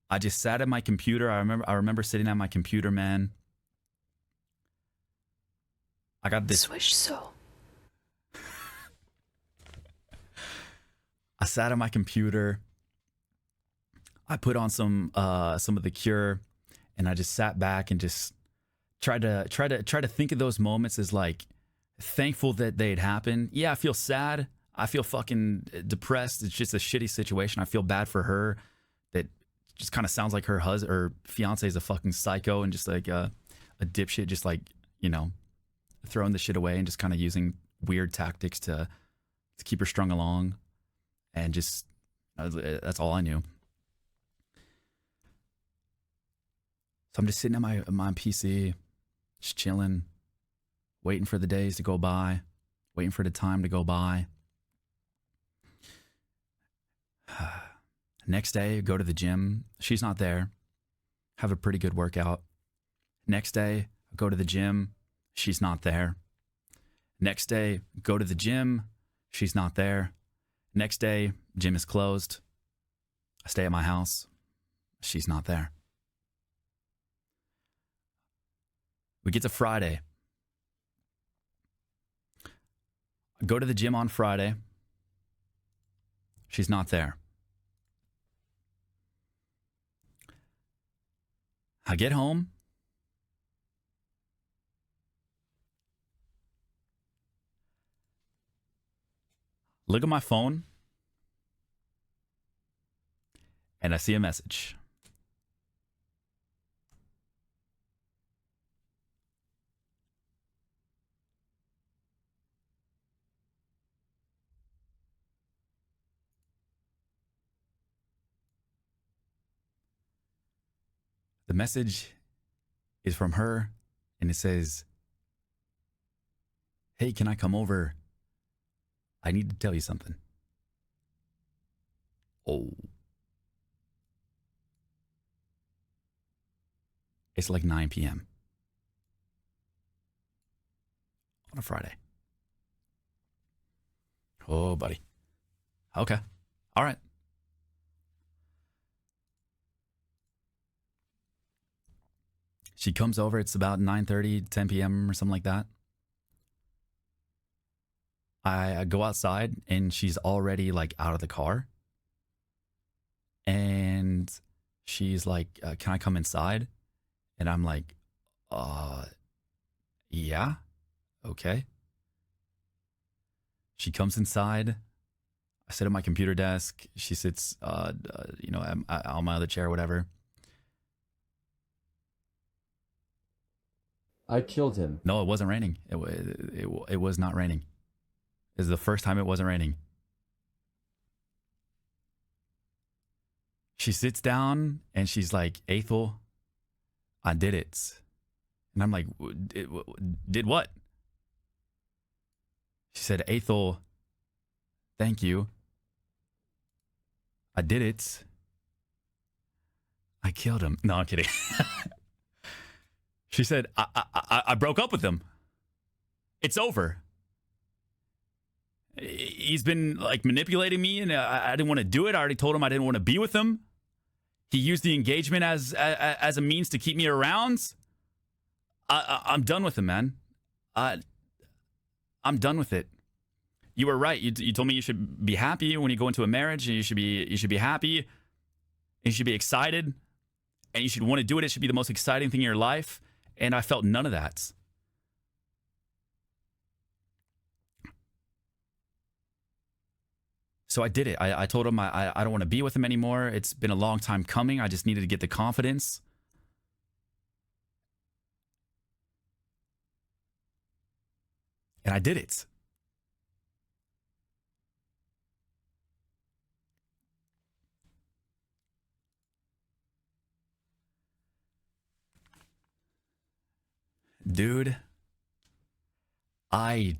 I just sat at my computer. I remember sitting at my computer, man. I got this. Swish so. I sat at my computer. I put on some of The Cure, and I just sat back and just tried to think of those moments as like thankful that they'd happened. Yeah, I feel sad. I feel fucking depressed. It's just a shitty situation. I feel bad for her. That just kind of sounds like her husband or fiance is a fucking psycho and just like a dipshit, just like, you know, throwing the shit away and just kind of using weird tactics to keep her strung along. And just, that's all I knew. So I'm just sitting at my PC, just chilling, waiting for the days to go by, waiting for the time to go by. Next day, go to the gym. She's not there. Have a pretty good workout. Next day, go to the gym. She's not there. Next day, go to the gym. She's not there. Next day, gym is closed. I stay at my house. She's not there. We get to Friday. I go to the gym on Friday. She's not there. I get home. Look at my phone. And I see a message. The message is from her, and it says, "Hey, can I come over? I need to tell you something." Oh. It's like 9 p.m. on a Friday. Oh, buddy. Okay. All right. She comes over. It's about 9:30, 10 p.m. or something like that. I go outside, and she's already like out of the car. And she's like, "Can I come inside?" And I'm like, yeah, okay. She comes inside. I sit at my computer desk. She sits, on my other chair or whatever. I killed him. No, it wasn't raining. It was not raining. This is the first time it wasn't raining. She sits down and she's like, "Aethel, I did it." And I'm like, "Did what?" She said, "Aethel, thank you. I did it. I killed him." No, I'm kidding. She said, I broke up with him. It's over. He's been like manipulating me, and I didn't want to do it. I already told him I didn't want to be with him. He used the engagement as a means to keep me around. I'm done with him, man. I'm done with it. You were right. You told me you should be happy when you go into a marriage, and you should be happy. And you should be excited, and you should want to do it. It should be the most exciting thing in your life. And I felt none of that. So I did it. I told him I don't want to be with him anymore. It's been a long time coming. I just needed to get the confidence. And I did it. Dude, I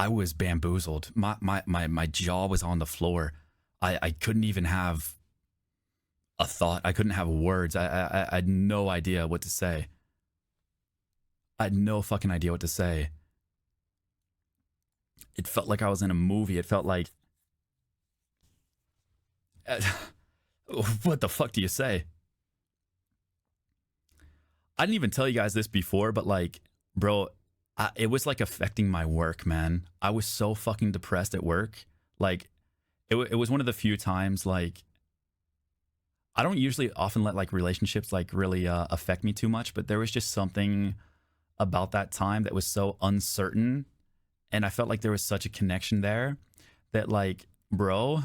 was bamboozled. My jaw was on the floor. I couldn't even have a thought. I couldn't have words. I had no idea what to say. I had no fucking idea what to say. It felt like I was in a movie. It felt like, what the fuck do you say? I didn't even tell you guys this before, but like, bro, it was like affecting my work, man. I was so fucking depressed at work. Like, it was one of the few times, like, I don't usually often let like relationships like really affect me too much, but there was just something about that time that was so uncertain. And I felt like there was such a connection there that, like, bro,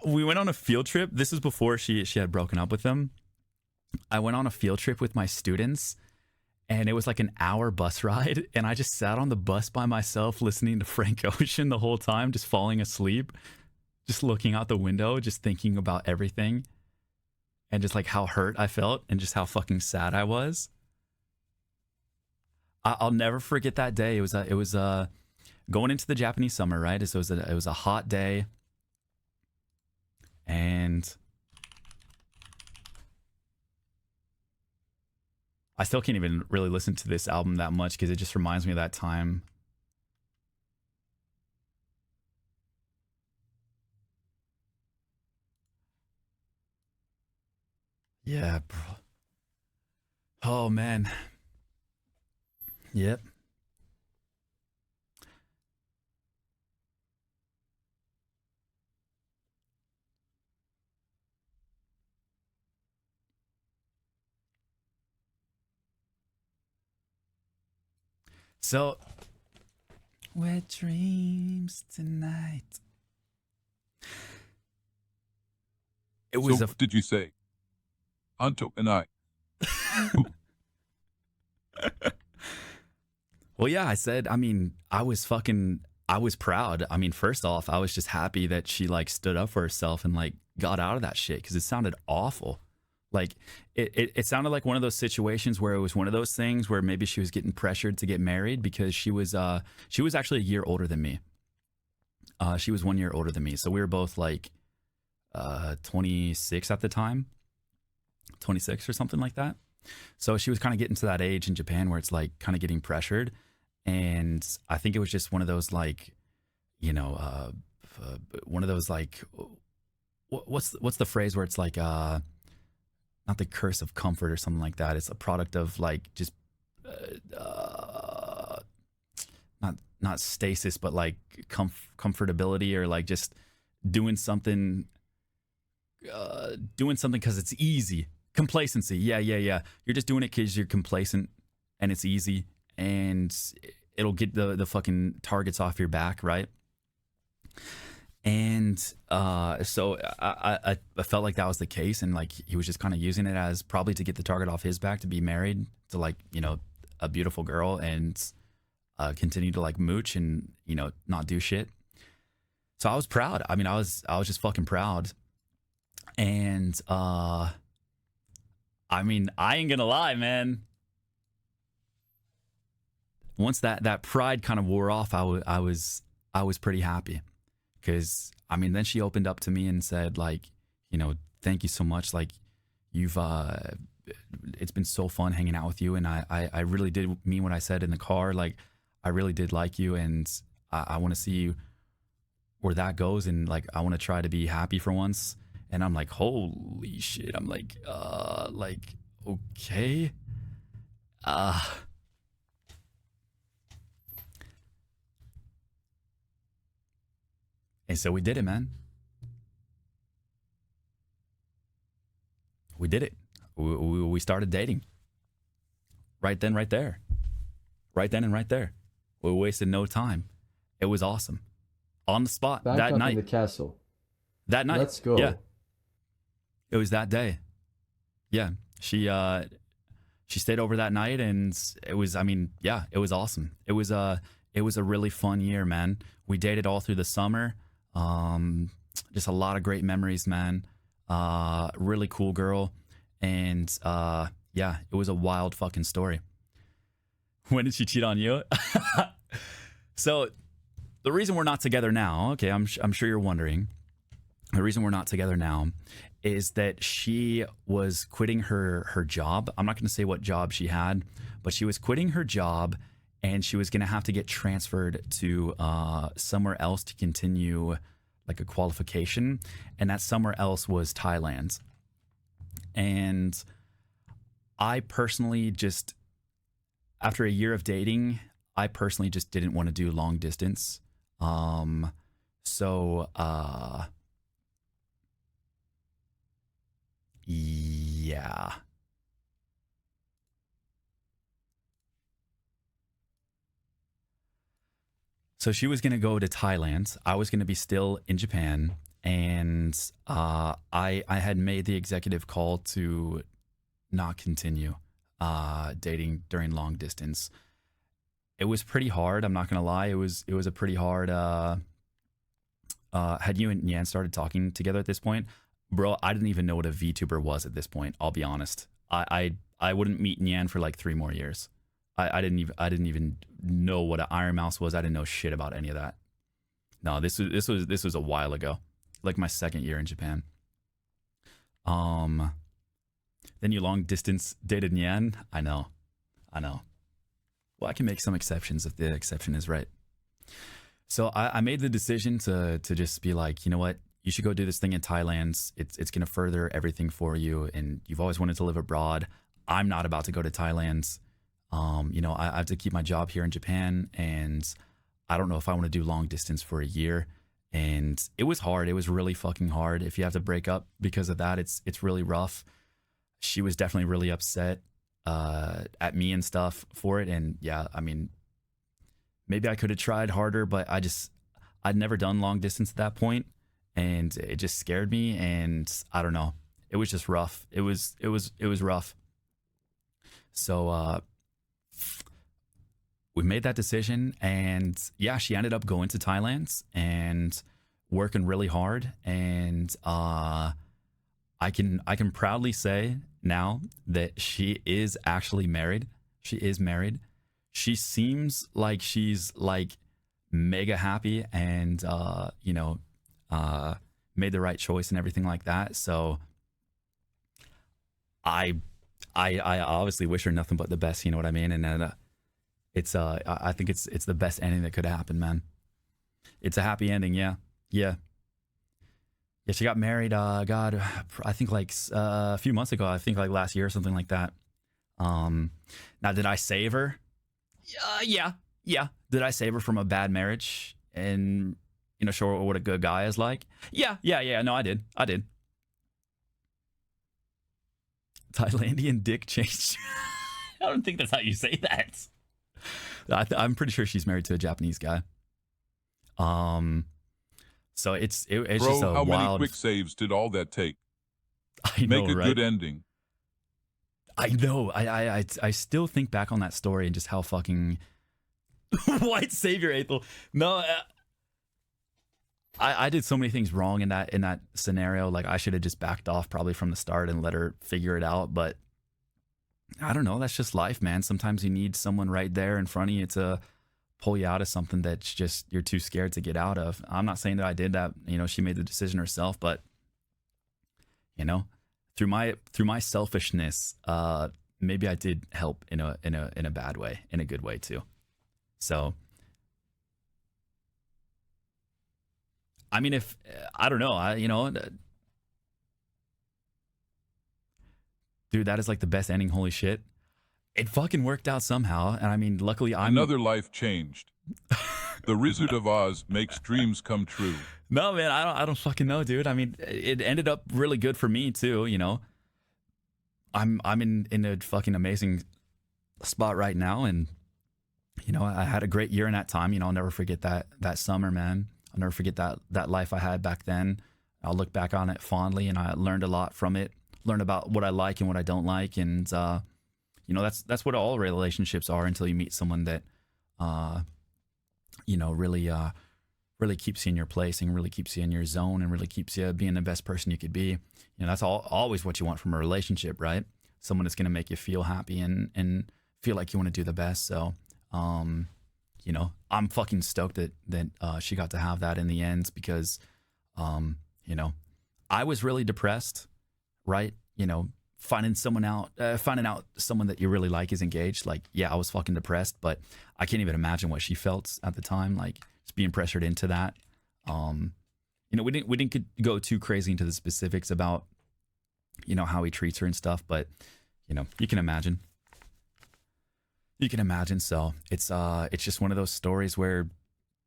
we went on a field trip. This is before she had broken up with him. I went on a field trip with my students, and it was like an hour bus ride. And I just sat on the bus by myself listening to Frank Ocean the whole time, just falling asleep, just looking out the window, just thinking about everything and just like how hurt I felt and just how fucking sad I was. I'll never forget that day. It was going into the Japanese summer, right? So it was a hot day, and I still can't even really listen to this album that much because it just reminds me of that time. Yeah, bro. Oh man. Yep. So, wet dreams tonight. It was So what did you say? Anto and I. Well, yeah, I said, I mean, I was proud. I mean, first off, I was just happy that she like stood up for herself and like got out of that shit because it sounded awful. Like it sounded like one of those situations where it was one of those things where maybe she was getting pressured to get married because she was actually a year older than me. She was 1 year older than me. So we were both like 26 at the time, 26 or something like that. So she was kind of getting to that age in Japan where it's like kind of getting pressured. And I think it was just one of those like, you know, one of those like, what's the phrase where it's like, not the curse of comfort or something like that. It's a product of like just, not stasis, but like comfortability or like just doing something because it's easy. Complacency. Yeah. You're just doing it because you're complacent and it's easy and it'll get the fucking targets off your back, right? And so I felt like that was the case, and like he was just kind of using it as probably to get the target off his back to be married to like, you know, a beautiful girl and continue to like mooch and, you know, not do shit. So I was proud. I mean, I was just fucking proud. And I mean, I ain't gonna lie, man. Once that pride kind of wore off, I was pretty happy. Because, I mean, then she opened up to me and said, like, you know, thank you so much. Like, you've, it's been so fun hanging out with you. And I really did mean what I said in the car. Like, I really did like you. And I want to see where that goes. And, like, I want to try to be happy for once. And I'm like, holy shit. I'm like, okay. And so we did it, man. We did it. We started dating. Right then, right there. Right then and right there. We wasted no time. It was awesome. On the spot that Bangkok in night. the castle. That night. Let's go. Yeah. It was that day. Yeah. She stayed over that night, and it was, I mean, yeah, it was awesome. It was a really fun year, man. We dated all through the summer. Just a lot of great memories, man. Really cool girl. And yeah, it was a wild fucking story. When did she cheat on you? So the reason we're not together now, okay, I'm sure you're wondering. The reason we're not together now is that she was quitting her job. I'm not going to say what job she had, but she was quitting her job, and she was going to have to get transferred to somewhere else to continue like a qualification, and that somewhere else was Thailand. And I personally just, after a year of dating, I personally just didn't want to do long distance. So yeah. So she was going to go to Thailand. I was going to be still in Japan. And I had made the executive call to not continue dating during long distance. It was pretty hard. I'm not going to lie. It was a pretty hard. Had you and Yan started talking together at this point? Bro, I didn't even know what a VTuber was at this point. I'll be honest. I wouldn't meet Nyan for like 3 more years. I didn't even know what an Iron Mouse was. I didn't know shit about any of that. No, this was a while ago, like my 2nd year in Japan. Then you long distance dated Nyan. I know. Well, I can make some exceptions if the exception is right. So I made the decision to just be like, you know what? You should go do this thing in Thailand. It's going to further everything for you. And you've always wanted to live abroad. I'm not about to go to Thailand. You know, I have to keep my job here in Japan. And I don't know if I want to do long distance for a year. And it was hard. It was really fucking hard. If you have to break up because of that, it's really rough. She was definitely really upset at me and stuff for it. And yeah, I mean, maybe I could have tried harder, but I'd never done long distance at that point. And it just scared me, and I don't know. It was just rough. It was rough. So we made that decision, and yeah, she ended up going to Thailand and working really hard. And I can proudly say now that she is actually married. She is married. She seems like she's like mega happy, and you know, made the right choice and everything like that. So I obviously wish her nothing but the best, you know what I mean? And I think it's the best ending that could happen, man. It's a happy ending. Yeah. She got married, God, I think like a few months ago, I think like last year or something like that. Now, did I save her? Yeah. Did I save her from a bad marriage and, you know, show her what a good guy is like? Yeah. No, I did. Thailandian dick changed. I don't think that's how you say that. I'm pretty sure she's married to a Japanese guy. So it's Bro, just a how wild. many quick saves did all that take? I know, Make a right? good ending. I know. I still think back on that story and just how fucking white savior Aethel. No, I did so many things wrong in that scenario. Like I should have just backed off probably from the start and let her figure it out. But I don't know. That's just life, man. Sometimes you need someone right there in front of you to pull you out of something that's just you're too scared to get out of. I'm not saying that I did that. You know, she made the decision herself, but you know, through my selfishness, maybe I did help in a bad way, in a good way too. So. I mean, if I don't know, dude, that is like the best ending. Holy shit. It fucking worked out somehow. And I mean, luckily Another life changed. The Wizard of Oz makes dreams come true. No, man, I don't fucking know, dude. I mean, it ended up really good for me too, you know. I'm in a fucking amazing spot right now, and you know, I had a great year in that time. You know, I'll never forget that summer, man. I'll never forget that life I had back then. I'll look back on it fondly, and I learned a lot from it. Learned about what I like and what I don't like, and that's what all relationships are until you meet someone that really keeps you in your place and really keeps you in your zone and really keeps you being the best person you could be. That's always what you want from a relationship, right? Someone that's going to make you feel happy and feel like you want to do the best. So, I'm fucking stoked that she got to have that in the end because, I was really depressed, right? Finding out someone that you really like is engaged. Like, yeah, I was fucking depressed, but I can't even imagine what she felt at the time. Like, just being pressured into that. We didn't go too crazy into the specifics about, how he treats her and stuff, but you can imagine. You can imagine. So it's just one of those stories where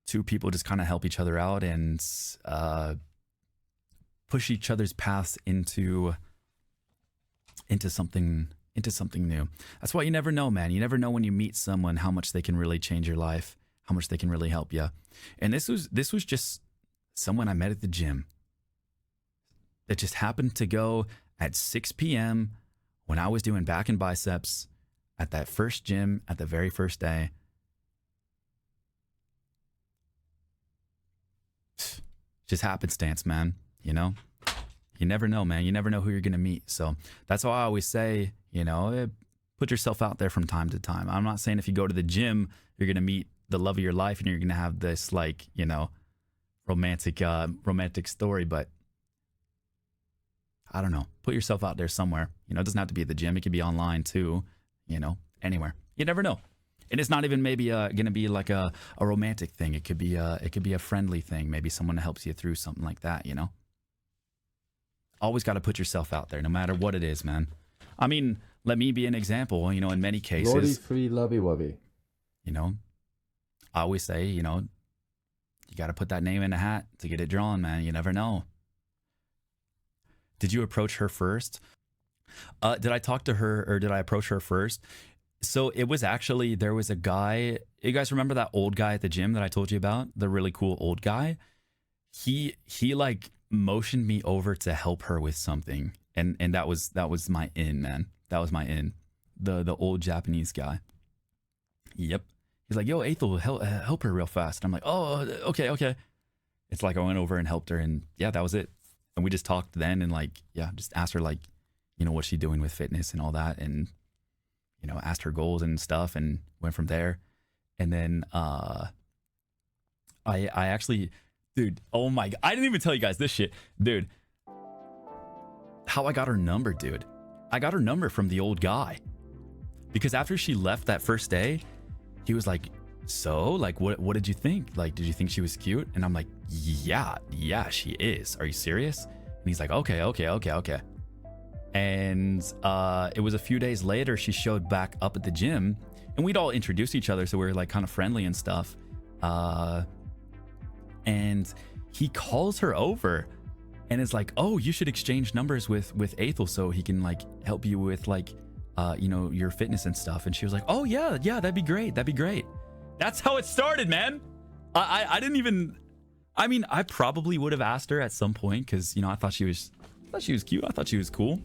two people just kind of help each other out and push each other's paths into something new. That's why you never know, man. You never know when you meet someone how much they can really change your life, how much they can really help you. And this was just someone I met at the gym that just happened to go at 6 p.m. when I was doing back and biceps at that first gym at the very first day. Just happenstance, man. You never know, man. You never know who you're going to meet. So that's why I always say, put yourself out there from time to time. I'm not saying if you go to the gym, you're going to meet the love of your life and you're going to have this romantic story, but I don't know. Put yourself out there somewhere. It doesn't have to be at the gym. It could be online too, anywhere. You never know. And it's not even maybe going to be like a romantic thing. It could be a friendly thing. Maybe someone helps you through something like that, Always got to put yourself out there, no matter what it is, man. I mean, let me be an example, in many cases. Lordy free lovey wubby. I always say, you got to put that name in a hat to get it drawn, man. You never know. Did you approach her first? Did I talk to her or did I approach her first? So it was actually, there was a guy, you guys remember that old guy at the gym that I told you about? The really cool old guy? He like motioned me over to help her with something. And that was my in, man. That was my in. The old Japanese guy. Yep. He's like, yo, Aethel, help her real fast. And I'm like, oh, okay. It's like I went over and helped her, and yeah, that was it. And we just talked then, and just asked her what's she doing with fitness and all that, and asked her goals and stuff, and went from there. And then I actually, dude, oh my God, I didn't even tell you guys this shit, dude. How I got her number, dude. I got her number from the old guy, because after she left that first day, he was like, so, what did you think? Did you think she was cute? And I'm like, yeah, she is. Are you serious? And he's like, okay. And it was a few days later, she showed back up at the gym, and we'd all introduced each other, so we were kind of friendly and stuff. And he calls her over and is like, oh, you should exchange numbers with Aethel so he can help you with your fitness and stuff. And she was like, oh yeah, that'd be great. That's how it started, man. I didn't even, I probably would have asked her at some point, because I thought she was cute. I thought she was cool.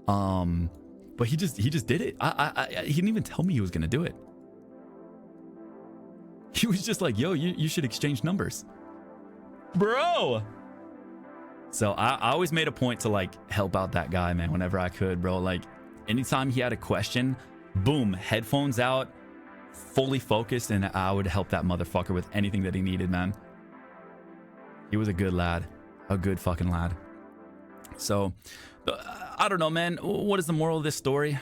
But he just did it. He didn't even tell me he was gonna do it. He was just like, yo, you should exchange numbers, bro. So I always made a point to help out that guy, man, whenever I could, bro. Anytime he had a question, boom, headphones out, fully focused, and I would help that motherfucker with anything that he needed, man. He was a good lad, a good fucking lad. So I don't know, man. What is the moral of this story?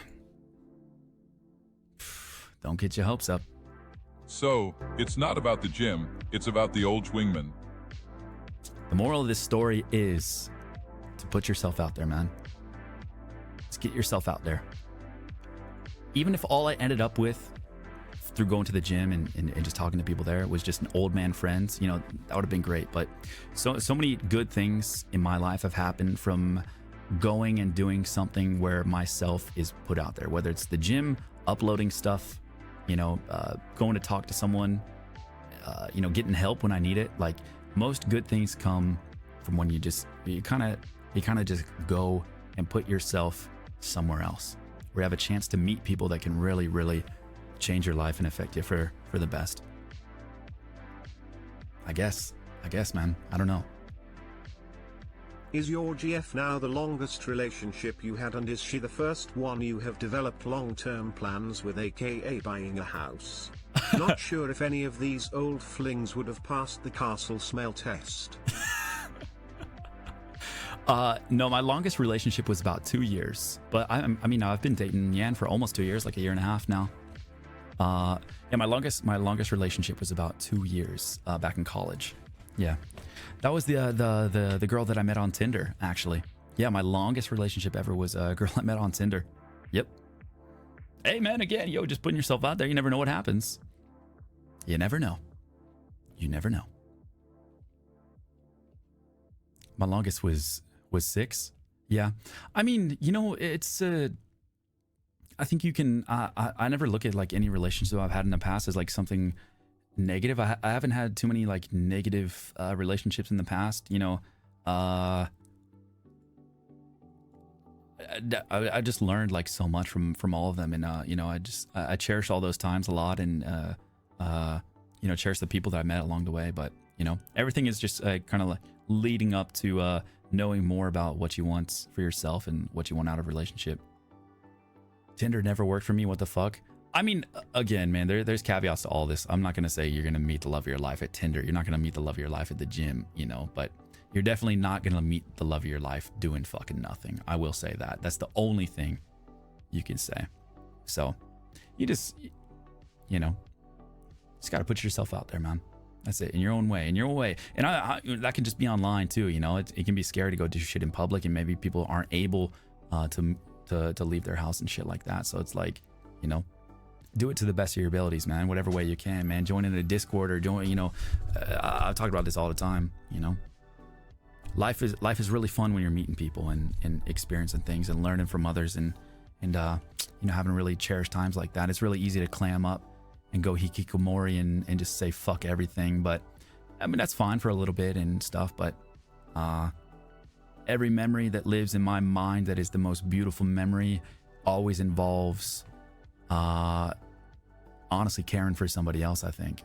Don't get your hopes up. So, it's not about the gym, it's about the old wingman. The moral of this story is to put yourself out there, man. Just get yourself out there. Even if all I ended up with through going to the gym and just talking to people there was just an old man friends, that would have been great. But so many good things in my life have happened from going and doing something where myself is put out there, whether it's the gym, uploading stuff, going to talk to someone, getting help when I need it. Most good things come from when you kind of just go and put yourself somewhere else, where you have a chance to meet people that can really, really change your life and affect you for the best. I guess, man. I don't know. Is your GF now the longest relationship you had, and is she the first one you have developed long-term plans with, aka buying a house? Not sure if any of these old flings would have passed the castle smell test. No, my longest relationship was about 2 years, but I mean, I've been dating Yan for almost 2 years, like a year and a half now. Yeah, my longest relationship was about 2 years, back in college. Yeah, that was the girl that I met on Tinder, actually. Yeah, my longest relationship ever was a girl I met on Tinder. Yep. Hey, man, again, just putting yourself out there. You never know what happens. You never know. You never know. My longest was 6. Yeah. I mean, it's I think you can I never look at like any relationship I've had in the past as like something negative. I haven't had too many like negative relationships in the past. I just learned like so much from all of them, and I cherish all those times a lot, and cherish the people that I met along the way. But everything is just kind of like leading up to knowing more about what you want for yourself and what you want out of a relationship. Tinder never worked for me. What the fuck? I mean, again, man, there's caveats to all this. I'm not going to say you're going to meet the love of your life at Tinder. You're not going to meet the love of your life at the gym, but you're definitely not going to meet the love of your life doing fucking nothing. I will say that. That's the only thing you can say. So you just got to put yourself out there, man. That's it. In your own way. And I that can just be online too. It can be scary to go do shit in public, and maybe people aren't able to leave their house and shit like that. So it's like, do it to the best of your abilities, man. Whatever way you can, man. Join in a Discord or join, I talk about this all the time. Life is really fun when you're meeting people and experiencing things and learning from others and having really cherished times like that. It's really easy to clam up and go hikikomori and just say fuck everything. But I mean, that's fine for a little bit and stuff. But every memory that lives in my mind that is the most beautiful memory always involves honestly caring for somebody else, I think.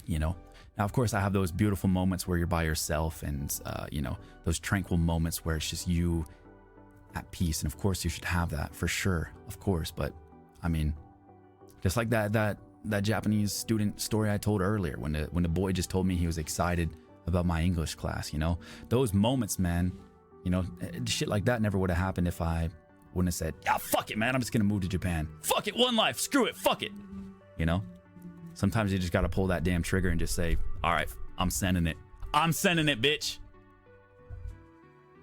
Now, of course, I have those beautiful moments where you're by yourself and those tranquil moments where it's just you at peace, and of course you should have that for sure, of course. But I mean, just like that Japanese student story I told earlier, when the boy just told me he was excited about my English class, those moments, man, shit like that never would have happened if I wouldn't have said, yeah, fuck it, man, I'm just gonna move to Japan. Fuck it, one life, screw it, fuck it. Sometimes you just gotta pull that damn trigger and just say, all right, I'm sending it, bitch.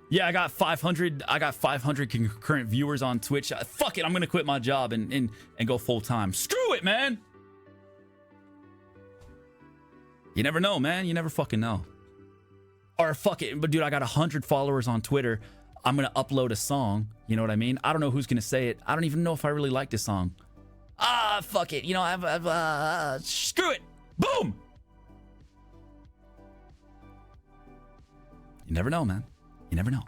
Yeah, I got 500 concurrent viewers on Twitch. Fuck it, I'm gonna quit my job and go full time. Screw it, man. You never know, man. You never fucking know. Or fuck it, but dude, I got 100 followers on Twitter. I'm gonna upload a song. You know what I mean? I don't know who's gonna say it. I don't even know if I really like this song. Fuck it. Screw it. Boom. You never know, man. You never know.